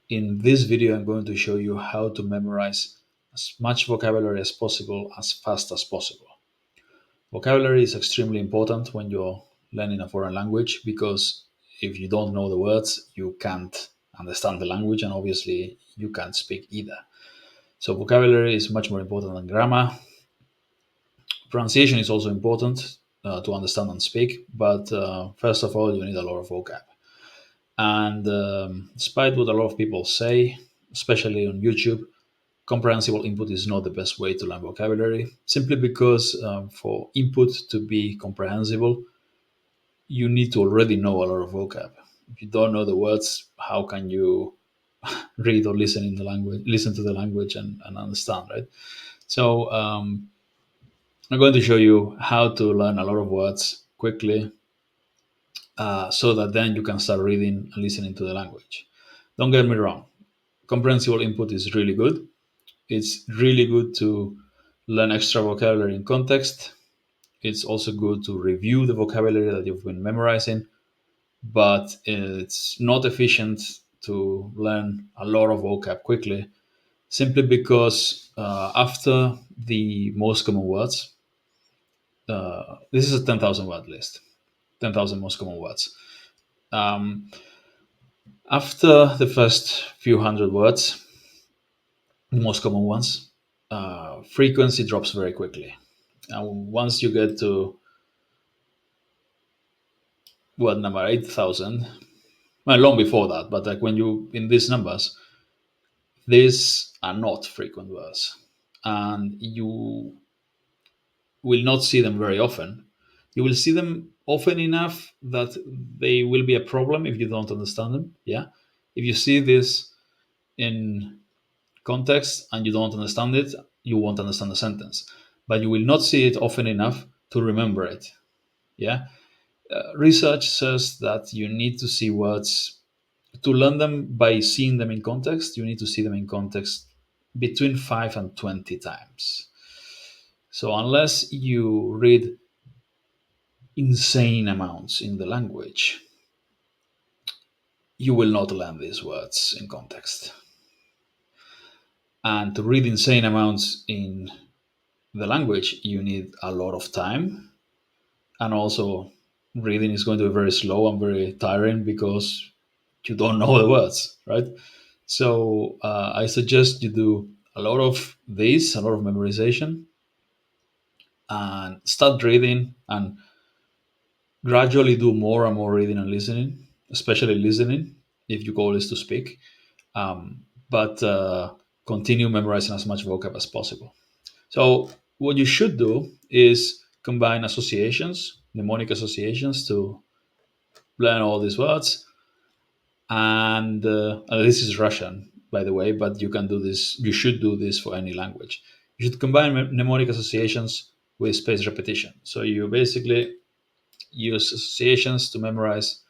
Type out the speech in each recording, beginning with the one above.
In this video, I'm going to show you how to memorize as much vocabulary as possible as fast as possible. Vocabulary is extremely important when you're learning a foreign language because if you don't know the words, you can't understand the language and obviously you can't speak either. So, vocabulary is much more important than grammar. Pronunciation is also important to understand and speak, but first of all, you need a lot of vocab. And despite what a lot of people say, especially on YouTube, comprehensible input is not the best way to learn vocabulary, simply because for input to be comprehensible, you need to already know a lot of vocab. If you don't know the words, how can you read or listen in the language, listen to the language and understand, right? So I'm going to show you how to learn a lot of words quickly, so that then you can start reading and listening to the language. Don't get me wrong, comprehensible input is really good. It's really good to learn extra vocabulary in context. It's also good to review the vocabulary that you've been memorizing, but it's not efficient to learn a lot of vocab quickly simply because after the most common words, this is a 10,000 word list, 10,000 most common words. Um, After the first few hundred words, the most common ones, frequency drops very quickly. And once you get to what number 8,000, well, long before that, but like when you in these numbers, these are not frequent words, and you will not see them very often. You will see them often enough that they will be a problem if you don't understand them. Yeah, if you see this in context and you don't understand it, you won't understand the sentence. But you will not see it often enough to remember it. Yeah. Research says that you need to see words to learn them by seeing them in context. You need to see them in context between 5 and 20 times. So, unless you read insane amounts in the language, you will not learn these words in context. And to read insane amounts in the language, you need a lot of time, and also reading is going to be very slow and very tiring because you don't know the words, right? So I suggest you do a lot of this, a lot of memorization, and start reading and gradually do more and more reading and listening, especially listening if your goal is to speak. But continue memorizing as much vocab as possible. So what you should do is combine associations, mnemonic associations, to learn all these words. And this is Russian, by the way, but you can do this. You should do this for any language. You should combine mnemonic associations with spaced repetition. So you basically use associations to memorize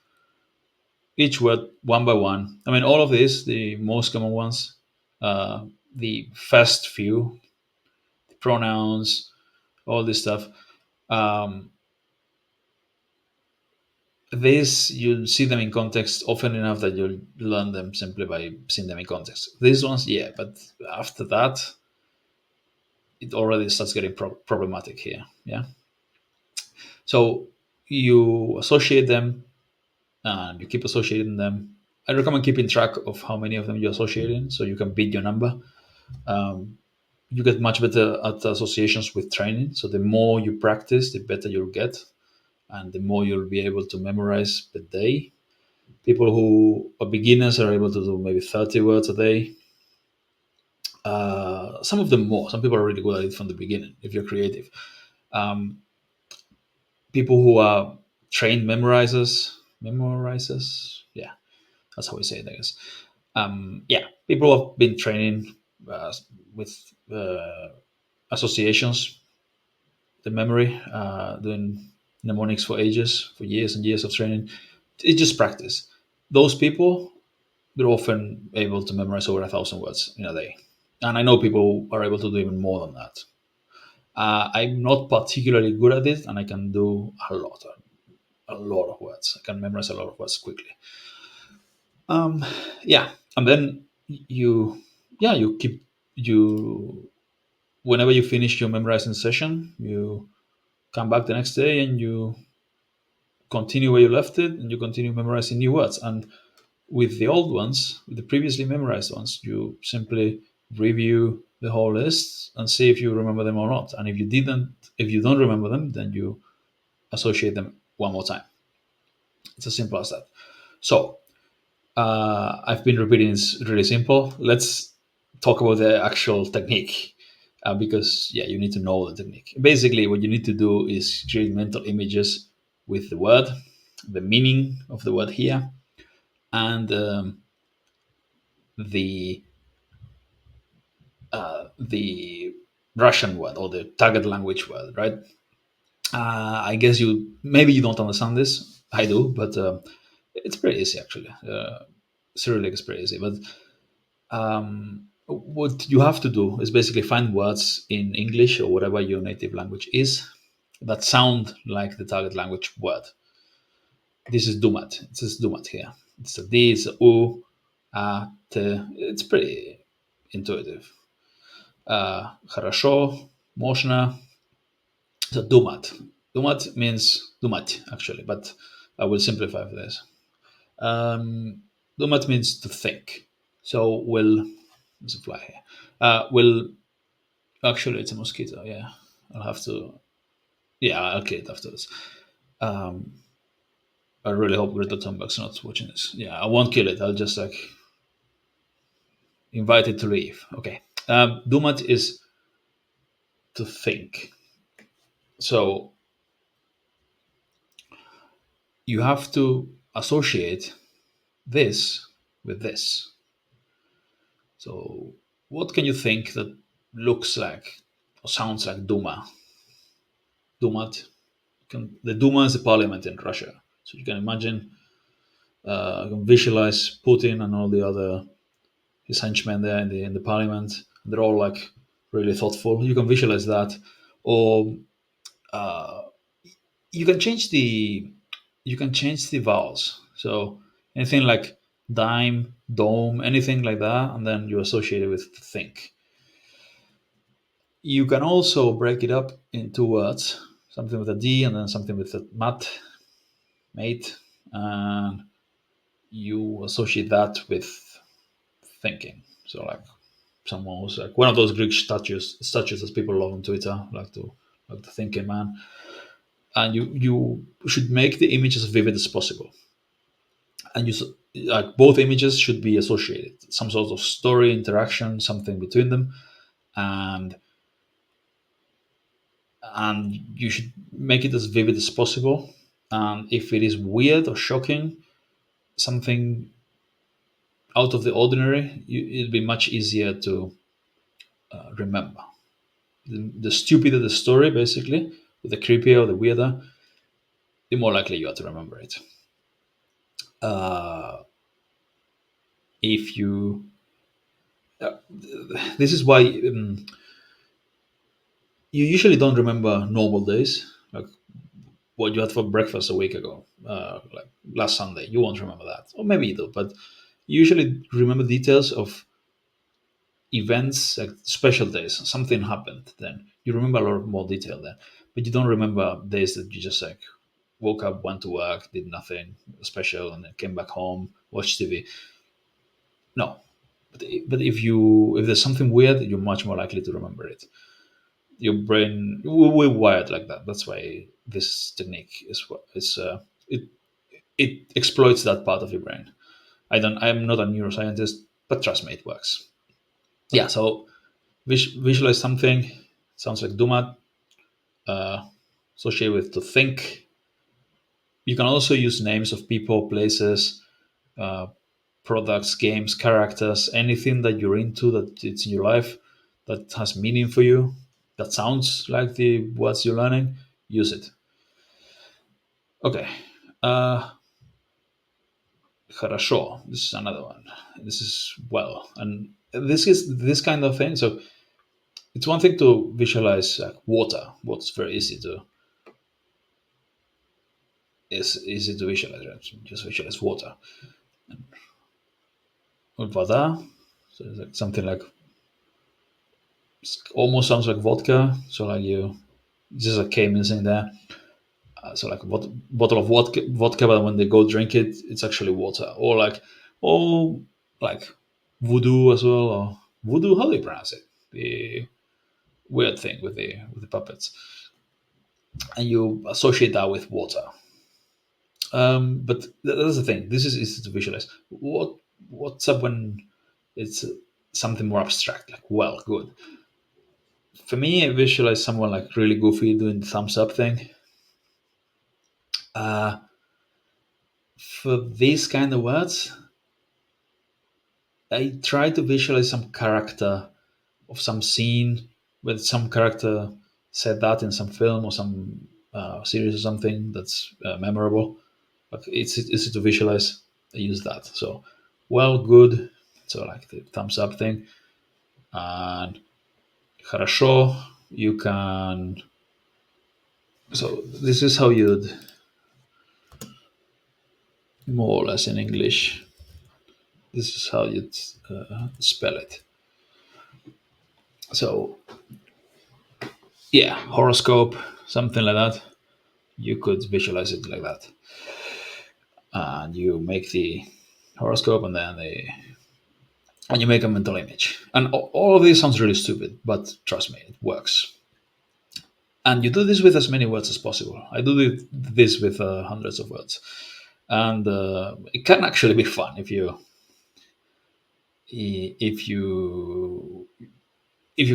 each word one by one. I mean, all of these, the most common ones, the first few, the pronouns, all this stuff. Um, These you'll see them in context often enough that you'll learn them simply by seeing them in context. These ones, yeah, but after that, it already starts getting problematic here. Yeah, so you associate them and you keep associating them. I recommend keeping track of how many of them you're associating so you can beat your number. Um, you get much better at associations with training. So the more you practice, the better you'll get, and the more you'll be able to memorize per day. People who are beginners are able to do maybe 30 words a day. Some of them more. Some people are really good at it from the beginning if you're creative. Um, People who are trained memorizers, yeah, that's how we say it, I guess. Yeah, people who have been training with associations, the memory, doing mnemonics for ages, for years and years of training. It's just practice. Those people, they're often able to memorize over 1,000 words in a day. And I know people are able to do even more than that. I'm not particularly good at it, and I can do a lot of words. I can memorize a lot of words quickly. Yeah, and then you yeah you keep you whenever you finish your memorizing session, you come back the next day and you continue where you left it, and you continue memorizing new words. And with the old ones, with the previously memorized ones, you simply review the whole list and see if you remember them or not. And if you don't remember them, then you associate them one more time. It's as simple as that. So I've been repeating it's really simple. Let's talk about the actual technique, because yeah, you need to know the technique. Basically, what you need to do is create mental images with the word, the meaning of the word here, and the the Russian word or the target language word, right? I guess you don't understand this. I do, but it's pretty easy actually. Cyrillic is pretty easy, but what you have to do is basically find words in English or whatever your native language is that sound like the target language word. This is dumat. It says dumat here. It's a D, it's a U, a, T. It's pretty intuitive. Хорошо, можно. So dumat. Dumat means dumat actually, but I will simplify for this. Dumat means to think. So there's a fly here. Will Actually, it's a mosquito. Yeah, I'll have to. Yeah, I'll kill it after this. Um, I really hope Greta Thunberg's not watching this. Yeah, I won't kill it. I'll just like invite it to leave. Okay. Dumat is to think. So you have to associate this with this. So what can you think that looks like or sounds like Duma? Dumat. The Duma is the parliament in Russia. So you can imagine, you can visualize Putin and all the other his henchmen there in the parliament. They're all like really thoughtful. You can visualize that, or uh, you can change the vowels. So anything like dime, dome, anything like that, and then you associate it with think. You can also break it up in two words, something with a D and then something with a mat, mate, and you associate that with thinking. So like someone who's like one of those Greek statues that people love on Twitter, like the thinking man. And you should make the image as vivid as possible. And like both images should be associated, some sort of story, interaction, something between them, and you should make it as vivid as possible. And if it is weird or shocking, something out of the ordinary, it'll be much easier to remember. The stupider the story, basically, the creepier or the weirder, the more likely you are to remember it. Uh, if you, this is why you usually don't remember normal days, like what you had for breakfast a week ago, like last Sunday. You won't remember that, or maybe you do, but you usually remember details of events, like special days. Something happened, then you remember a lot more detail then, but you don't remember days that you just like woke up, went to work, did nothing special, and then came back home, watched TV. No, but if there's something weird, you're much more likely to remember it. Your brain, we're wired like that. That's why this technique it it exploits that part of your brain. I'm not a neuroscientist, but trust me, it works. Yeah. So visualize something. Sounds like Dumat. Uh, Associate with to think. You can also use names of people, places, uh, products, games, characters, anything that you're into that it's in your life that has meaning for you, that sounds like the words you're learning, use it. Okay. Uh, Хорошо. This is another one. This is well, and this is this kind of thing. So it's one thing to visualize like water. Water's very easy to is easy to visualize. Right? Just visualize water. Вода. So it's like something like almost sounds like vodka. So like you, there's a K missing there. So like a bottle of vodka, but when they go drink it, it's actually water. Or like, or like voodoo as well, or voodoo. How do you pronounce it? The weird thing with the puppets, and you associate that with water. But that's the thing. This is easy to visualize. What's up when it's something more abstract, like well, good. For me, I visualize someone like really goofy doing the thumbs up thing. Uh, for these kind of words, I try to visualize some character of some scene where some character said that in some film or some series or something that's memorable. But it's easy to visualize. I use that. So, well, good. So like the thumbs up thing. And хорошо, you can. So this is how you'd more or less in English. This is how you'd spell it. So yeah, horoscope, something like that. You could visualize it like that, and you make the horoscope, and you make a mental image. And all of this sounds really stupid, but trust me, it works. And you do this with as many words as possible. I do this with hundreds of words, and it can actually be fun if you if you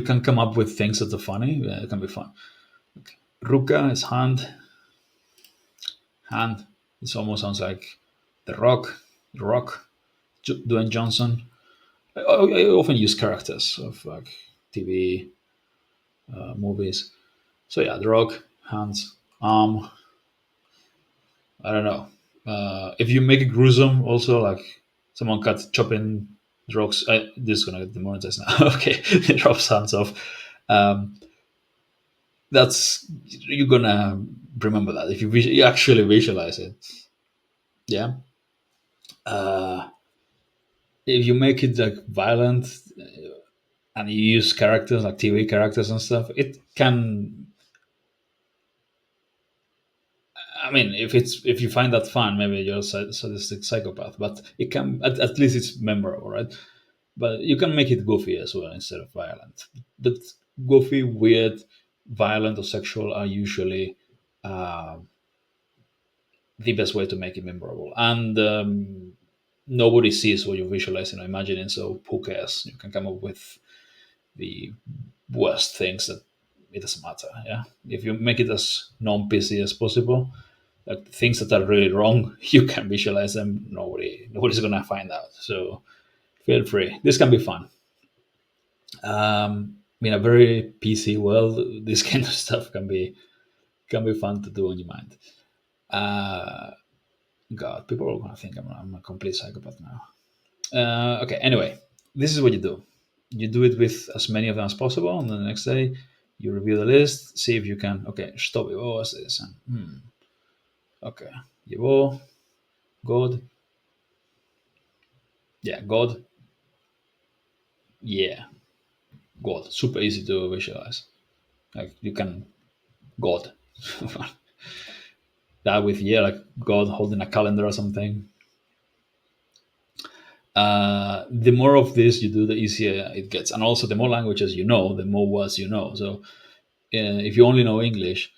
can come up with things that are funny. It can be fun. Ruka is hand. Hand. It almost sounds like the Rock. The Rock. Dwayne Johnson. I often use characters of like TV movies. So yeah, the Rock, hands, arm. I don't know. If you make it gruesome, also like someone cut chopping the Rock's. This is gonna get demonetized now. Okay, it drops hands off. Um, that's you're gonna remember that if you actually visualize it. Yeah. Uh, if you make it like violent and you use characters like TV characters and stuff, it can. I mean, if you find that fun, maybe you're a sadistic psychopath. But it can at least it's memorable, right? But you can make it goofy as well instead of violent. But goofy, weird, violent, or sexual are usually uh, the best way to make it memorable. And nobody sees what you're visualizing or imagining, so who cares? You can come up with the worst things that it doesn't matter. Yeah, if you make it as non-PC as possible, like things that are really wrong, you can visualize them. Nobody's gonna find out. So feel free. This can be fun. In a very PC world, this kind of stuff can be fun to do on your mind. Uh, God, people are gonna think I'm a complete psychopath now. Okay, anyway, this is what you do. You do it with as many of them as possible, and then the next day you review the list, see if you can. Okay, stop it. What was this? Okay, llevó, God, yeah, God, yeah, God. Super easy to visualize. Like you can God. That with yeah, like God holding a calendar or something. The more of this you do, the easier it gets, and also the more languages you know, the more words you know. So if you only know English,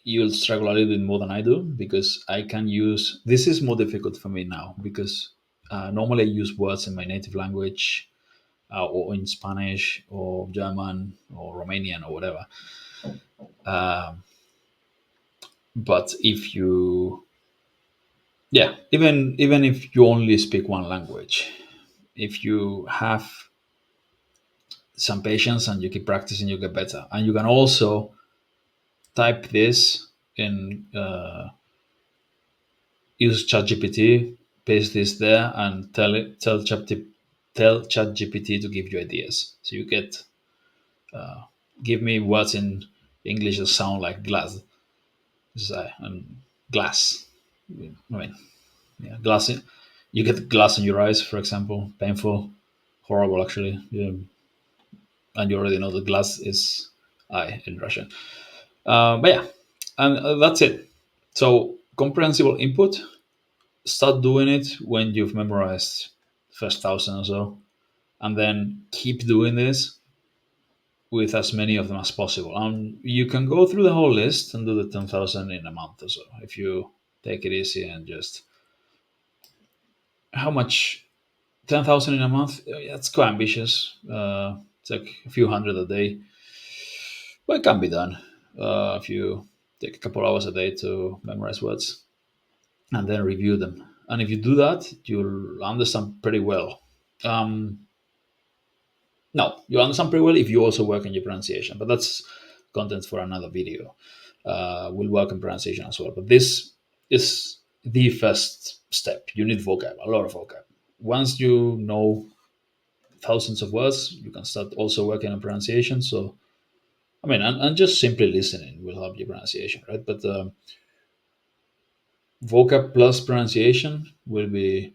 you'll struggle a little bit more than I do because I can use this is more difficult for me now because normally I use words in my native language or in Spanish or German or Romanian or whatever. But if you, yeah, even if you only speak one language, if you have some patience and you keep practicing, you get better. And you can also type this in use ChatGPT, paste this there, and tell ChatGPT to give you ideas. So you get give me words in English that sound like glass, and glass. I mean, yeah, glass. You get glass in your eyes, for example, painful. horrible actually. And you already know the glass is I in Russian. But yeah, and that's it. So comprehensible input. Start doing it when you've memorized the first thousand or so, and then keep doing this with as many of them as possible. You can go through the whole list and do the 10,000 in a month or so if you take it easy and just how much 10,000 in a month. That's quite ambitious. It's like a few hundred a day, but it can be done if you take a couple hours a day to memorize words and then review them. And if you do that, you'll understand pretty well. Um, no, you understand pretty well if you also work on your pronunciation, but that's content for another video. We'll work on pronunciation as well. But this is the first step. You need vocab, a lot of vocab. Once you know thousands of words, you can start also working on pronunciation. So, I mean, and just simply listening will help your pronunciation, right? But vocab plus pronunciation will be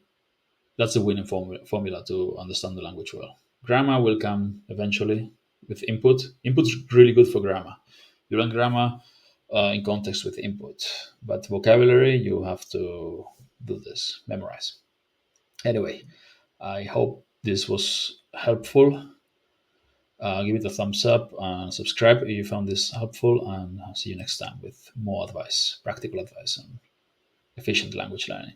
that's the winning formula to understand the language well. Grammar will come eventually with input. Input's really good for grammar. You learn grammar in context with input, but vocabulary you have to do this, memorize. Anyway, I hope this was helpful. Give it a thumbs up and subscribe if you found this helpful, and I'll see you next time with more advice, practical advice on efficient language learning.